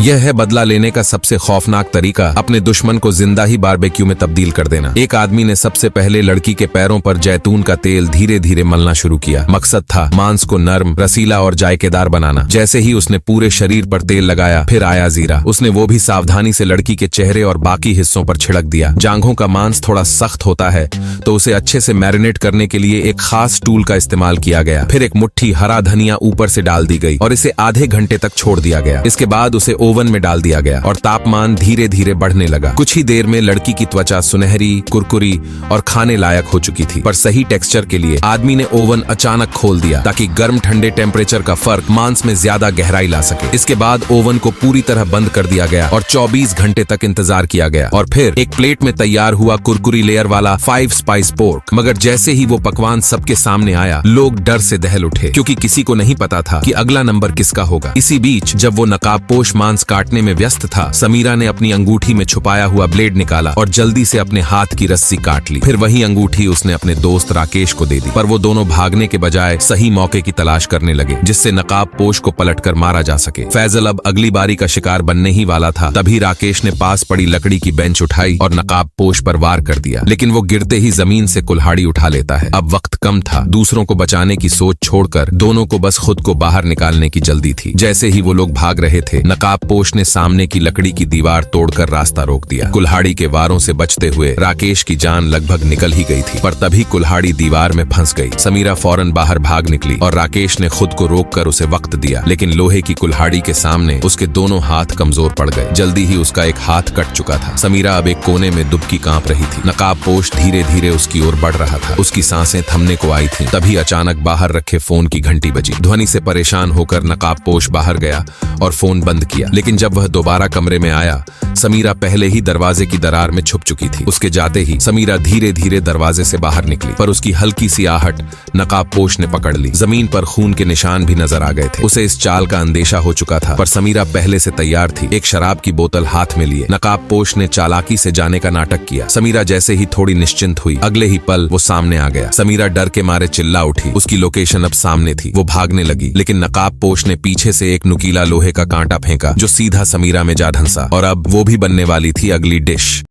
यह है बदला लेने का सबसे खौफनाक तरीका, अपने दुश्मन को जिंदा ही बारबेक्यू में तब्दील कर देना। एक आदमी ने सबसे पहले लड़की के पैरों पर जैतून का तेल धीरे धीरे मलना शुरू किया। मकसद था मांस को नरम, रसीला और जायकेदार बनाना। जैसे ही उसने पूरे शरीर पर तेल लगाया, फिर आया जीरा। उसने वो भी सावधानी से लड़की के चेहरे और बाकी हिस्सों पर छिड़क दिया। जांघों का मांस थोड़ा सख्त होता है, तो उसे अच्छे से मैरिनेट करने के लिए एक खास टूल का इस्तेमाल किया गया। फिर एक मुट्ठी हरा धनिया ऊपर से डाल दी गई और इसे आधे घंटे तक छोड़ दिया गया। इसके बाद उसे ओवन में डाल दिया गया और तापमान धीरे धीरे बढ़ने लगा। कुछ ही देर में लड़की की त्वचा सुनहरी, कुरकुरी और खाने लायक हो चुकी थी। पर सही टेक्सचर के लिए आदमी ने ओवन अचानक खोल दिया ताकि गर्म ठंडे टेम्परेचर का फर्क मांस में ज्यादा गहराई ला सके। इसके बाद ओवन को पूरी तरह बंद कर दिया गया और 24 घंटे तक इंतजार किया गया। और फिर एक प्लेट में तैयार हुआ कुरकुरी लेयर वाला 5 स्पाइस पोर्क। मगर जैसे ही वो पकवान सबके सामने आया, लोग डर से दहल उठे, क्योंकि किसी को नहीं पता था कि अगला नंबर किसका होगा। इसी बीच जब वो नकाबपोश मांस काटने में व्यस्त था, समीरा ने अपनी अंगूठी में छुपाया हुआ ब्लेड निकाला और जल्दी से अपने हाथ की रस्सी काट ली। फिर वही अंगूठी उसने अपने दोस्त राकेश को दे दी। पर वो दोनों भागने के बजाय सही मौके की तलाश करने लगे, जिससे नकाबपोश को पलटकर मारा जा सके। फैजल अब अगली बारी का शिकार बनने ही वाला था। तभी राकेश ने पास पड़ी लकड़ी की बेंच उठाई और नकाबपोश पर वार कर दिया, लेकिन वो गिरते ही जमीन से कुल्हाड़ी उठा लेता है। अब वक्त कम था। दूसरों को बचाने की सोच छोड़कर दोनों को बस खुद को बाहर निकालने की जल्दी थी। जैसे ही वो लोग भाग रहे थे, नकाबपोश ने सामने की लकड़ी की दीवार तोड़कर रास्ता रोक दिया। कुल्हाड़ी के वारों से बचते हुए राकेश की जान लगभग निकल ही गई थी, पर तभी कुल्हाड़ी दीवार में फंस गई। समीरा फौरन बाहर भाग निकली और राकेश ने खुद को रोककर उसे वक्त दिया, लेकिन लोहे की कुल्हाड़ी के सामने उसके दोनों हाथ कमजोर पड़ गए। जल्दी ही उसका एक हाथ कट चुका था। समीरा अब एक कोने में दुबकी कांप रही थी। नकाबपोश धीरे धीरे उसकी ओर बढ़ रहा था। उसकी सांसें थमने को आई थी। तभी अचानक बाहर रखे फोन की घंटी बजी। ध्वनि से परेशान होकर नकाबपोश बाहर गया और फोन बंद किया। लेकिन जब वह दोबारा कमरे में आया, समीरा पहले ही दरवाजे की दरार में छुप चुकी थी। उसके जाते ही समीरा धीरे धीरे दरवाजे से बाहर निकली, पर उसकी हल्की सी आहट नकाबपोश ने पकड़ ली। जमीन पर खून के निशान भी नजर आ गए थे। उसे इस चाल का अंदेशा हो चुका था, पर समीरा पहले से तैयार थी। एक शराब की बोतल हाथ में लिए नकाबपोश ने चालाकी से जाने का नाटक किया। समीरा जैसे ही थोड़ी निश्चिंत हुई, अगले ही पल वो सामने आ गया। समीरा डर के मारे चिल्ला उठी। उसकी लोकेशन अब सामने थी। वो भागने लगी, लेकिन नकाबपोश ने पीछे से एक नुकीला लोहे का कांटा फेंका, जो सीधा समीरा में जा धंसा। और अब वो भी बनने वाली थी अगली डिश।